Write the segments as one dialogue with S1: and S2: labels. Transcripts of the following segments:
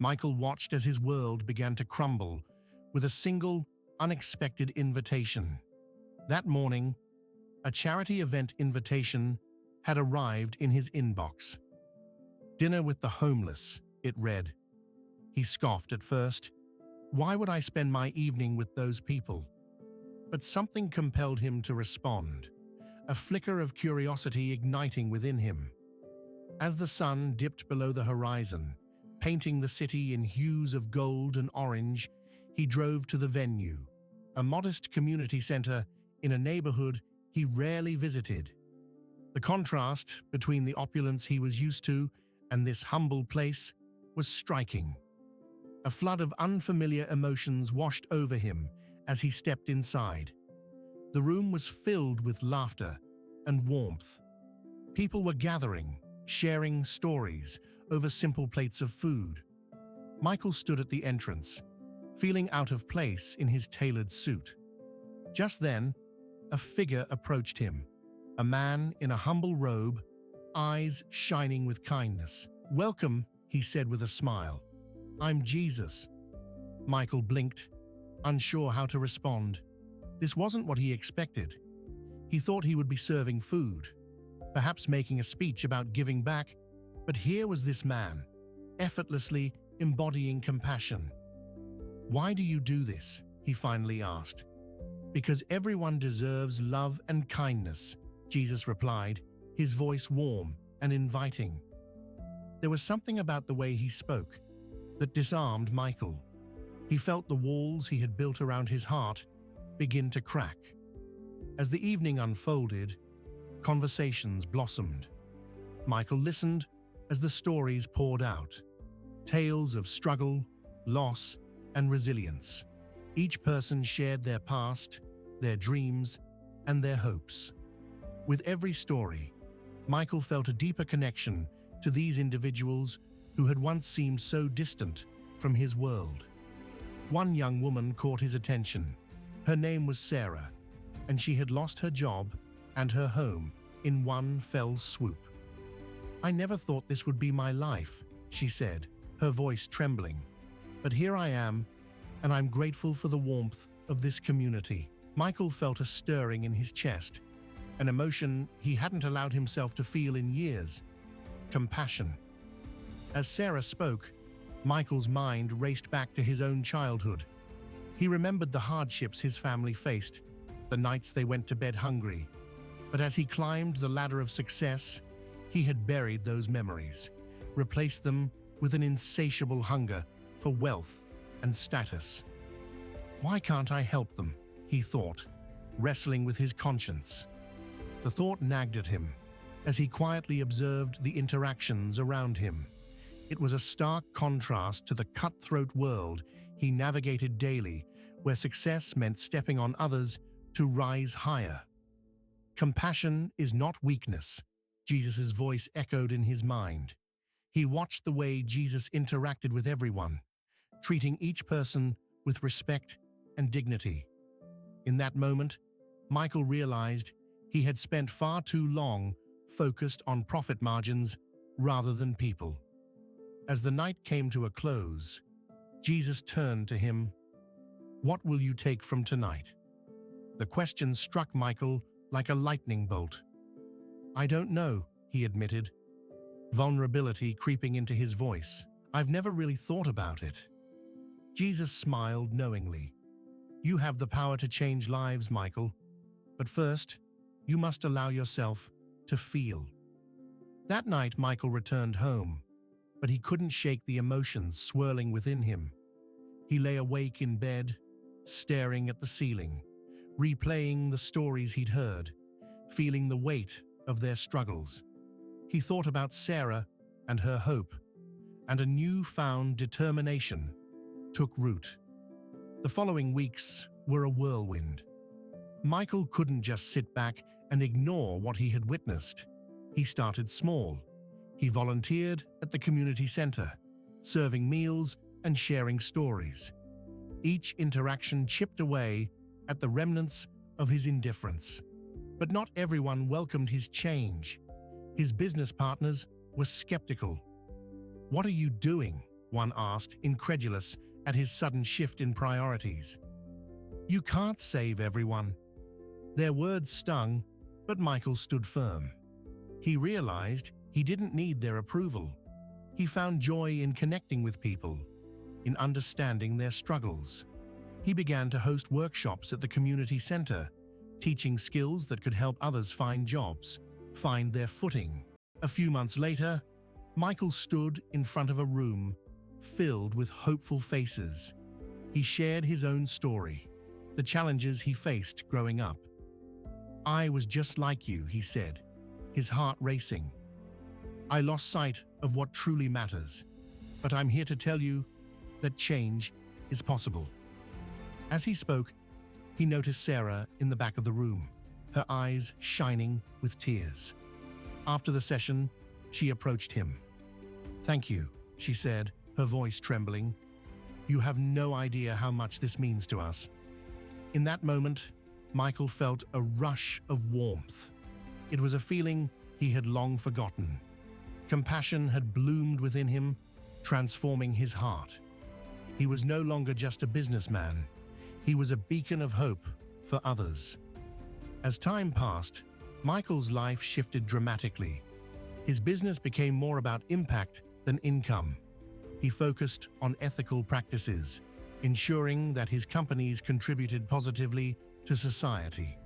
S1: Michael watched as his world began to crumble with a single, unexpected invitation. That morning, a charity event invitation had arrived in his inbox. "Dinner with the homeless," it read. He scoffed at first. Why would I spend my evening with those people? But something compelled him to respond, a flicker of curiosity igniting within him. As the sun dipped below the horizon, painting the city in hues of gold and orange, he drove to the venue, a modest community center in a neighborhood he rarely visited. The contrast between the opulence he was used to and this humble place was striking. A flood of unfamiliar emotions washed over him as he stepped inside. The room was filled with laughter and warmth. People were gathering, sharing stories over simple plates of food. Michael stood at the entrance, feeling out of place in his tailored suit. Just then, a figure approached him, a man in a humble robe, eyes shining with kindness. "Welcome," he said with a smile. "I'm Jesus." Michael blinked, unsure how to respond. This wasn't what he expected. He thought he would be serving food, perhaps making a speech about giving back, but here was this man, effortlessly embodying compassion. "Why do you do this?" he finally asked. "Because everyone deserves love and kindness," Jesus replied, his voice warm and inviting. There was something about the way he spoke that disarmed Michael. He felt the walls he had built around his heart begin to crack. As the evening unfolded, conversations blossomed. Michael listened as the stories poured out, tales of struggle, loss, and resilience. Each person shared their past, their dreams, and their hopes. With every story, Michael felt a deeper connection to these individuals who had once seemed so distant from his world. One young woman caught his attention. Her name was Sarah, and she had lost her job and her home in one fell swoop. "I never thought this would be my life," she said, her voice trembling. "But here I am, and I'm grateful for the warmth of this community." Michael felt a stirring in his chest, an emotion he hadn't allowed himself to feel in years: compassion. As Sarah spoke, Michael's mind raced back to his own childhood. He remembered the hardships his family faced, the nights they went to bed hungry. But as he climbed the ladder of success, he had buried those memories, replaced them with an insatiable hunger for wealth and status. "Why can't I help them?" he thought, wrestling with his conscience. The thought nagged at him as he quietly observed the interactions around him. It was a stark contrast to the cutthroat world he navigated daily, where success meant stepping on others to rise higher. "Compassion is not weakness," Jesus' voice echoed in his mind. He watched the way Jesus interacted with everyone, treating each person with respect and dignity. In that moment, Michael realized he had spent far too long focused on profit margins rather than people. As the night came to a close, Jesus turned to him. "What will you take from tonight?" The question struck Michael like a lightning bolt. "I don't know," he admitted, vulnerability creeping into his voice. "I've never really thought about it." Jesus smiled knowingly. "You have the power to change lives, Michael. But first, you must allow yourself to feel." That night, Michael returned home, but he couldn't shake the emotions swirling within him. He lay awake in bed, staring at the ceiling, replaying the stories he'd heard, feeling the weight of their struggles. He thought about Sarah and her hope, and a newfound determination took root. The following weeks were a whirlwind. Michael couldn't just sit back and ignore what he had witnessed. He started small. He volunteered at the community center, serving meals and sharing stories. Each interaction chipped away at the remnants of his indifference. But not everyone welcomed his change. His business partners were skeptical. "What are you doing?" one asked, incredulous at his sudden shift in priorities. "You can't save everyone." Their words stung, but Michael stood firm. He realized he didn't need their approval. He found joy in connecting with people, in understanding their struggles. He began to host workshops at the community center, teaching skills that could help others find jobs, find their footing. A few months later, Michael stood in front of a room filled with hopeful faces. He shared his own story, the challenges he faced growing up. "I was just like you," he said, his heart racing. "I lost sight of what truly matters, but I'm here to tell you that change is possible." As he spoke, he noticed Sarah in the back of the room, her eyes shining with tears. After the session, she approached him. "Thank you," she said, her voice trembling. "You have no idea how much this means to us." In that moment, Michael felt a rush of warmth. It was a feeling he had long forgotten. Compassion had bloomed within him, transforming his heart. He was no longer just a businessman. He was a beacon of hope for others. As time passed, Michael's life shifted dramatically. His business became more about impact than income. He focused on ethical practices, ensuring that his companies contributed positively to society.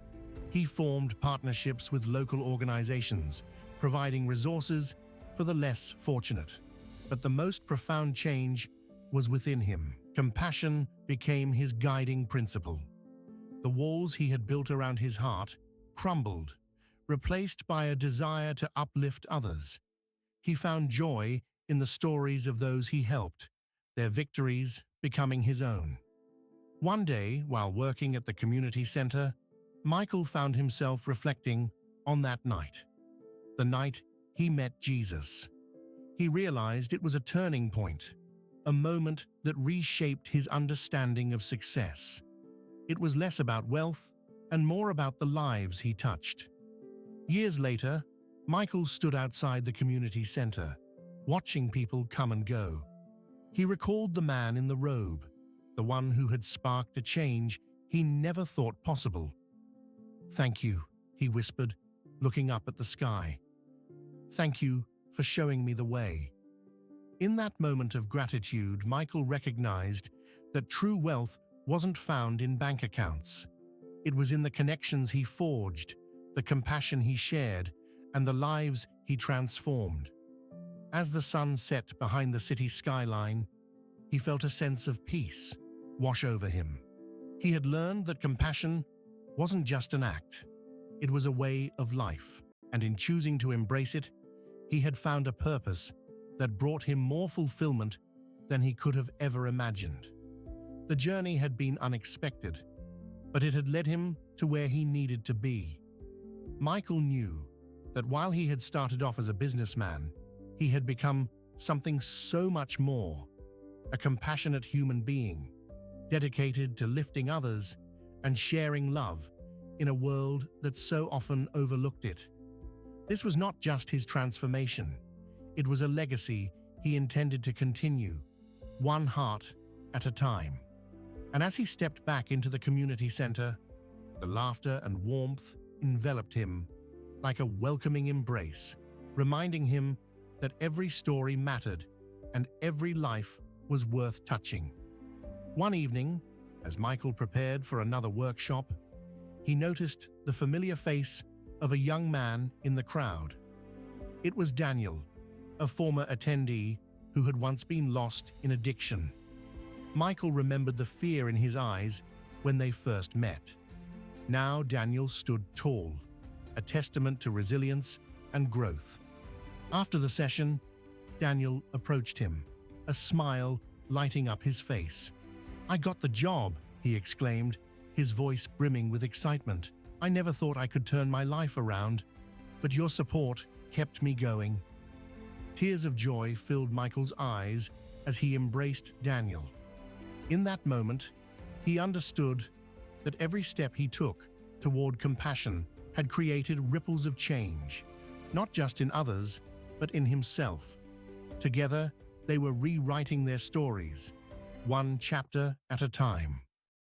S1: He formed partnerships with local organizations, providing resources for the less fortunate. But the most profound change was within him. Compassion became his guiding principle. The walls he had built around his heart crumbled, replaced by a desire to uplift others. He found joy in the stories of those he helped, their victories becoming his own. One day, while working at the community center, Michael found himself reflecting on that night, the night he met Jesus. He realized it was a turning point, a moment that reshaped his understanding of success. It was less about wealth and more about the lives he touched. Years later, Michael stood outside the community center, watching people come and go. He recalled the man in the robe, the one who had sparked a change he never thought possible. "Thank you," he whispered, looking up at the sky. "Thank you for showing me the way." In that moment of gratitude, Michael recognized that true wealth wasn't found in bank accounts. It was in the connections he forged, the compassion he shared, and the lives he transformed. As the sun set behind the city skyline, he felt a sense of peace wash over him. He had learned that compassion wasn't just an act, it was a way of life, and in choosing to embrace it, he had found a purpose that brought him more fulfillment than he could have ever imagined. The journey had been unexpected, but it had led him to where he needed to be. Michael knew that while he had started off as a businessman, he had become something so much more, a compassionate human being, dedicated to lifting others and sharing love in a world that so often overlooked it. This was not just his transformation, it was a legacy he intended to continue, one heart at a time. And as he stepped back into the community center, the laughter and warmth enveloped him like a welcoming embrace, reminding him that every story mattered and every life was worth touching. One evening, as Michael prepared for another workshop, he noticed the familiar face of a young man in the crowd. It was Daniel, a former attendee who had once been lost in addiction. Michael remembered the fear in his eyes when they first met. Now Daniel stood tall, a testament to resilience and growth. After the session, Daniel approached him, a smile lighting up his face. "I got the job," he exclaimed, his voice brimming with excitement. "I never thought I could turn my life around, but your support kept me going." Tears of joy filled Michael's eyes as he embraced Daniel. In that moment, he understood that every step he took toward compassion had created ripples of change, not just in others, but in himself. Together, They were rewriting their stories, one chapter at a time.